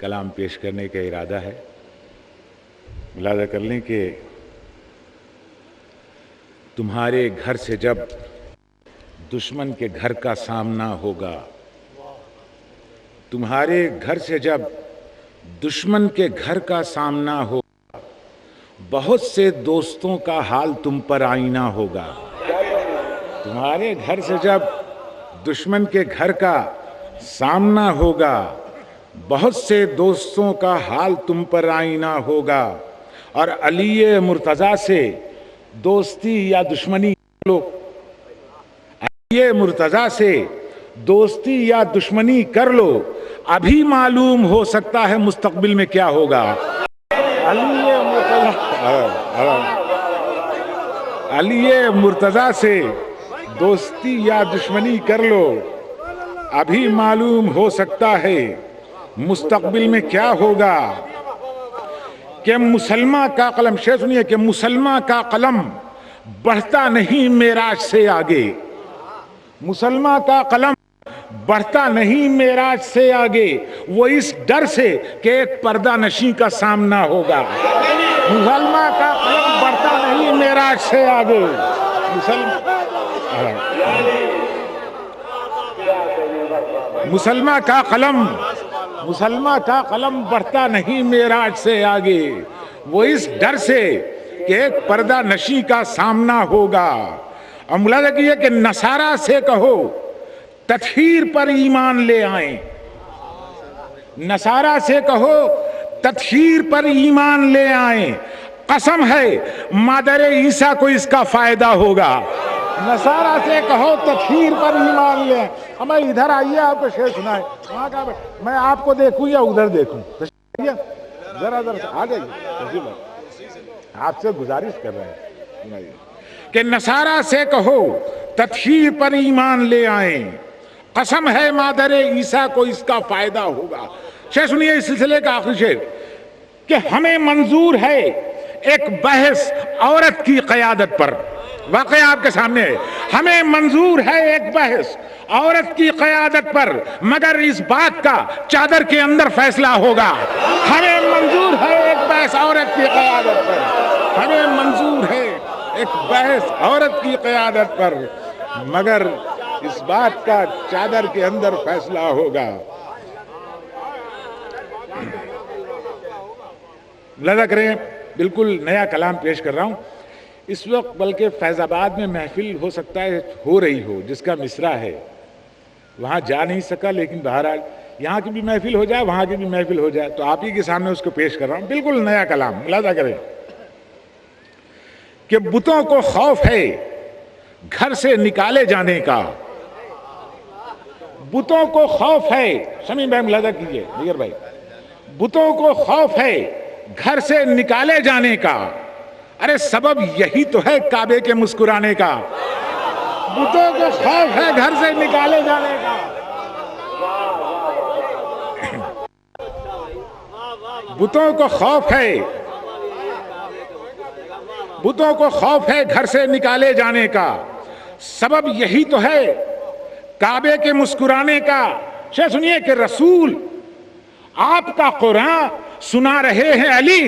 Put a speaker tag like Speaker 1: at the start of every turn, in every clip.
Speaker 1: کلام پیش کرنے کا ارادہ ہے۔ ملاحظہ کر لیں کہ تمہارے گھر سے جب دشمن کے گھر کا سامنا ہوگا، تمہارے گھر سے جب دشمن کے گھر کا سامنا ہوگا، بہت سے دوستوں کا حال تم پر آئینہ ہوگا۔ تمہارے گھر سے جب دشمن کے گھر کا سامنا ہوگا، بہت سے دوستوں کا حال تم پر آئینہ ہوگا، اور علی مرتضیٰ سے دوستی یا دشمنی کر لو، علی مرتضیٰ سے دوستی یا دشمنی کر لو، ابھی معلوم ہو سکتا ہے مستقبل میں کیا ہوگا۔ علی مرتضیٰ سے دوستی یا دشمنی کر لو، ابھی معلوم ہو سکتا ہے مستقبل میں کیا ہوگا۔ کہ مسلمہ کا قلم، شعر سنیے، کہ مسلمہ کا قلم بڑھتا نہیں معراج سے آگے، مسلمہ کا قلم بڑھتا نہیں معراج سے آگے، وہ اس ڈر سے کہ ایک پردہ نشیں کا سامنا ہوگا۔ مسلمہ کا قلم بڑھتا نہیں معراج سے آگے، مسلمہ کا قلم بڑھتا نہیں معراج سے آگے، وہ اس ڈر سے کہ ایک پردہ نشیں کا سامنا ہوگا۔ اور ملاحظہ کیجئے کہ نصارہ سے کہو تطہیر پر ایمان لے آئیں، نصارہ سے کہو تطہیر پر ایمان لے آئیں، قسم ہے مادر عیسیٰ کو اس کا فائدہ ہوگا۔ نصارہ سے کہو تطہیر پر ایمان لے آئیں۔ ہمیں ادھر آئیے، آپ کو شعر سنائے، میں آپ کو دیکھوں یا ادھر دیکھوں؟ ذرا ذرا آ جائیے، آپ سے گزارش کر رہے ہیں کہ نصارہ سے کہو تطہیر پر ایمان لے آئیں، قسم ہے مادر عیسیٰ کو اس کا فائدہ ہوگا۔ شعر سنیے اس سلسلے کا آخری شعر، کہ ہمیں منظور ہے ایک بحث عورت کی قیادت پر، واقعہ آپ کے سامنے ہے، ہمیں منظور ہے ایک بحث عورت کی قیادت پر، مگر اس بات کا چادر کے اندر فیصلہ ہوگا۔ ہمیں منظور ہے ایک بحث عورت کی قیادت پر، ہمیں منظور ہے ایک بحث عورت کی قیادت پر، مگر اس بات کا چادر کے اندر فیصلہ ہوگا۔ ملاحظہ کریں، بالکل نیا کلام پیش کر رہا ہوں اس وقت، بلکہ فیض آباد میں محفل ہو سکتا ہے ہو رہی ہو جس کا مصرع ہے، وہاں جا نہیں سکا، لیکن بہرحال یہاں کی بھی محفل ہو جائے، وہاں کی بھی محفل ہو جائے، تو آپ ہی کے سامنے اس کو پیش کر رہا ہوں، بالکل نیا کلام۔ ملاحظہ کریں کہ بتوں کو خوف ہے گھر سے نکالے جانے کا، بتوں کو خوف ہے، شمیم بھائی ملاحظہ کیجئے، دیگر بھائی، بتوں کو خوف ہے گھر سے نکالے جانے کا، ارے سبب یہی تو ہے کعبے کے مسکرانے کا، بتوں کو خوف ہے گھر سے نکالے جانے کا، بتوں کو خوف ہے، بتوں کو خوف ہے گھر سے نکالے جانے کا، سبب یہی تو ہے کعبے کے مسکرانے کا۔ شعر سنیے کہ رسول آپ کا قرآن سنا رہے ہیں علی،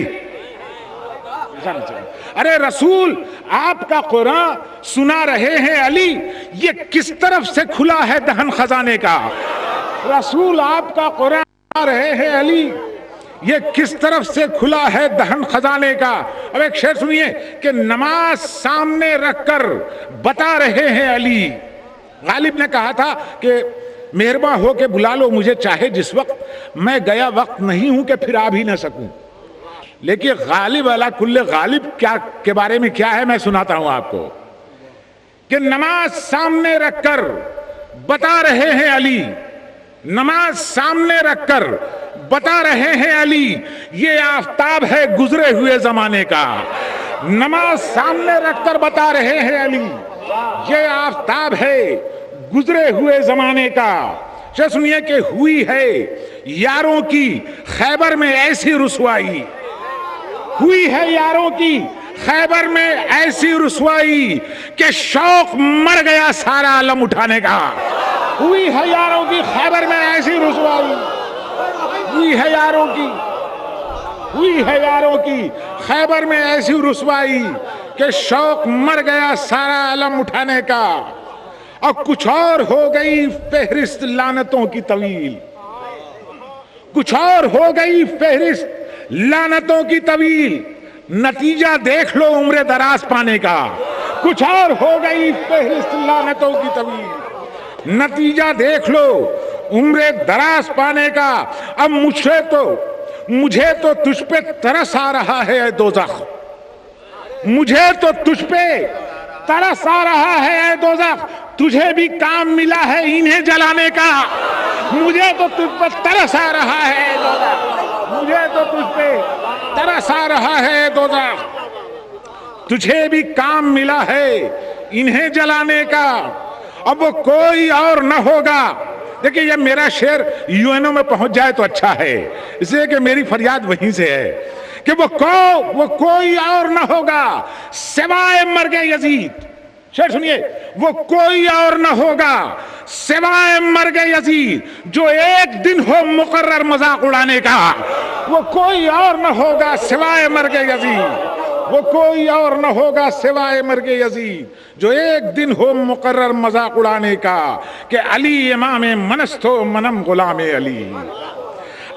Speaker 1: ارے رسول آپ کا قرآن سنا رہے ہیں علی، یہ کس طرف سے کھلا ہے دہن خزانے کا، رسول آپ کا قرآن سنا رہے ہیں علی، یہ کس طرف سے کھلا ہے دہن خزانے کا۔ اب ایک شعر سنیے کہ نماز سامنے رکھ کر بتا رہے ہیں علی، غالب نے کہا تھا کہ مہرباں ہو کے بلا لو مجھے چاہے جس وقت، میں گیا وقت نہیں ہوں کہ پھر آ بھی نہ سکوں، لیکن غالب علی کل غالب کیا کے بارے میں کیا ہے میں سناتا ہوں آپ کو، کہ نماز سامنے رکھ کر بتا رہے ہیں علی، نماز سامنے رکھ کر بتا رہے ہیں علی، یہ آفتاب ہے گزرے ہوئے زمانے کا، نماز سامنے رکھ کر بتا رہے ہیں علی، یہ آفتاب ہے گزرے ہوئے زمانے کا۔ شعر سنیے کہ ہوئی ہے یاروں کی خیبر میں ایسی رسوائی، ہوئی ہے یاروں کی خیبر میں ایسی رسوائی کہ شوق مر گیا سارا علم اٹھانے کا، ہوئی ہے یاروں کی خیبر میں ایسی رسوائی، ہوئی ہے یاروں کی، ہوئی ہے یاروں کی خیبر میں ایسی رسوائی کہ شوق مر گیا سارا علم اٹھانے کا، اور کچھ اور ہو گئی فہرست لعنتوں کی طویل، کچھ اور ہو گئی فہرست لعنتوں کی طویل، نتیجہ دیکھ لو عمر دراز پانے کا، کچھ اور ہو گئی فہرست لعنتوں کی طویل، نتیجہ دیکھ لو عمر دراز پانے کا۔ اب مجھے تو تجھ پہ ترس آ رہا ہے اے دوزخ، مجھے تو تجھ پہ ترس آ رہا ہے اے دوزخ، تجھے بھی کام ملا ہے انہیں جلانے کا، مجھے تو تجھ پہ ترس آ رہا ہے اے دوزخ، مجھے تو تجھ پہ ترس آ رہا ہے اے دوزخ، تجھے بھی کام ملا ہے انہیں جلانے کا۔ اب وہ کوئی اور نہ ہوگا، دیکھیں یہ میرا شعر یو این او میں پہنچ جائے تو اچھا ہے، اس لیے کہ میری فریاد وہیں سے ہے کہ وہ کوئی اور نہ ہوگا سوائے مرگ یزید۔ شعر سنیے، وہ کوئی اور نہ ہوگا سوائے مرگ یزید جو ایک دن ہو مقرر مذاق اڑانے کا، وہ کوئی اور نہ ہوگا سوائے مرگ یزید، وہ کوئی اور نہ ہوگا سوائے مرگ یزید جو ایک دن ہو مقرر مذاق اڑانے کا، کہ علی امام منست و منم غلام علی،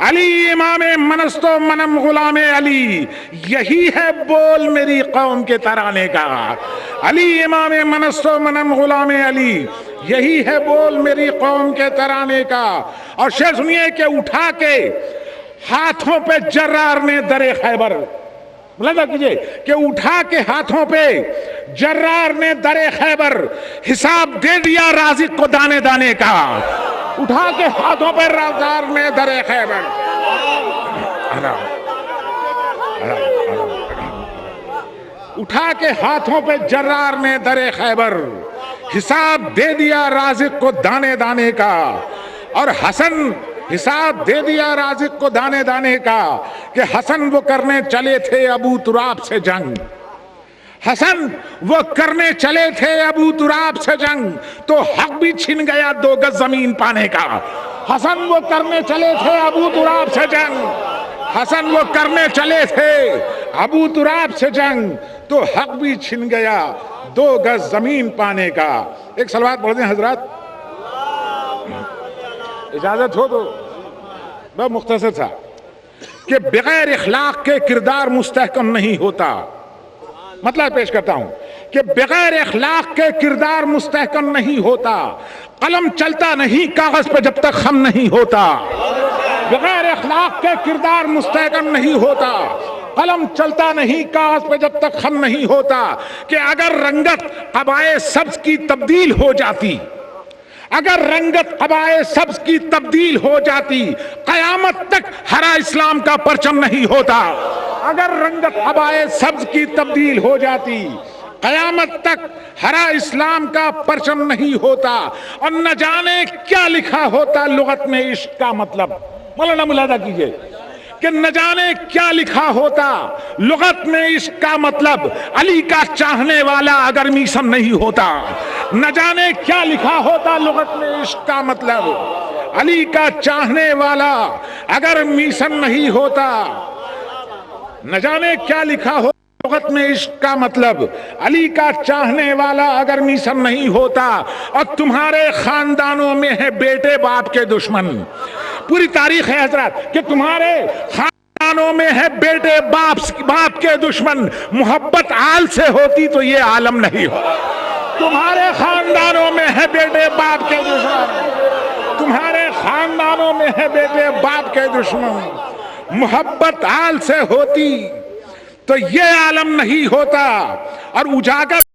Speaker 1: علی امام منست و منم غلام علی، یہی ہے بول میری قوم کے ترانے کا، علی امام منست و منم غلام علی، یہی ہے بول میری قوم کے ترانے کا۔ اور شعر سنیے کہ اٹھا کے ہاتھوں پہ جرار نے در خیبر، ملاحظہ کیجئے کہ اٹھا کے ہاتھوں پہ جرار نے در خیبر حساب دے دیا رازق کو دانے دانے کا، اٹھا کے ہاتھوں پہ جرار نے در خیبر، اٹھا کے ہاتھوں پہ جرار نے در خیبر حساب دے دیا رازق کو دانے دانے کا، اور حسن حساب دے دیا رازق کو دانے دانے کا، کہ حسن وہ کرنے چلے تھے ابو تراب سے جنگ، حسن وہ کرنے چلے تھے ابو تراب سے جنگ، تو حق بھی چھن گیا 2 گز زمین پانے کا، حسن وہ کرنے چلے تھے ابو تراب سے جنگ، حسن وہ کرنے چلے تھے ابو تراب سے جنگ، تو حق بھی چھن گیا 2 گز زمین پانے کا۔ ایک صلوات پڑھ دیں حضرات، اجازت ہو تو بہت مختصر تھا، کہ بغیر اخلاق کے کردار مستحکم نہیں ہوتا۔ مطلب پیش کرتا ہوں کہ بغیر اخلاق کے کردار مستحکم نہیں ہوتا، قلم چلتا نہیں کاغذ پہ جب تک خم نہیں ہوتا، بغیر اخلاق کے کردار مستحکم نہیں ہوتا، قلم چلتا نہیں کاغذ پہ جب تک خم نہیں ہوتا، کہ اگر رنگت قبائے سبز کی تبدیل ہو جاتی، اگر رنگت قبائے سبز کی تبدیل ہو جاتی، قیامت تک ہرا اسلام کا پرچم نہیں ہوتا، اگر رنگت قبائے سبز کی تبدیل ہو جاتی، قیامت تک ہرا اسلام کا پرچم نہیں ہوتا، اور نہ جانے کیا لکھا ہوتا لغت میں عشق کا مطلب۔ مولانا ملاحظہ کیجئے کہ نہ جانے کیا لکھا ہوتا لغت میں عشق کا مطلب، علی کا چاہنے والا اگر میسم نہیں ہوتا، نہ جانے کیا لکھا ہوتا لغت میں عشق کا مطلب، علی کا چاہنے والا اگر میسم نہیں ہوتا، نہ جانے کیا لکھا ہو لغت میں عشق کا مطلب، علی کا چاہنے والا اگر میسم نہیں ہوتا، اور تمہارے خاندانوں میں ہے بیٹے باپ کے دشمن، پوری تاریخ ہے حضرات کہ تمہارے خاندانوں میں ہے بیٹے باپ کے دشمن، محبت آل سے ہوتی تو یہ عالم نہیں ہو، تمہارے خاندانوں میں ہے بیٹے باپ کے دشمن، تمہارے خاندانوں میں ہے بیٹے باپ کے دشمن، محبت آل سے ہوتی تو یہ عالم نہیں ہوتا۔ اور اجاگر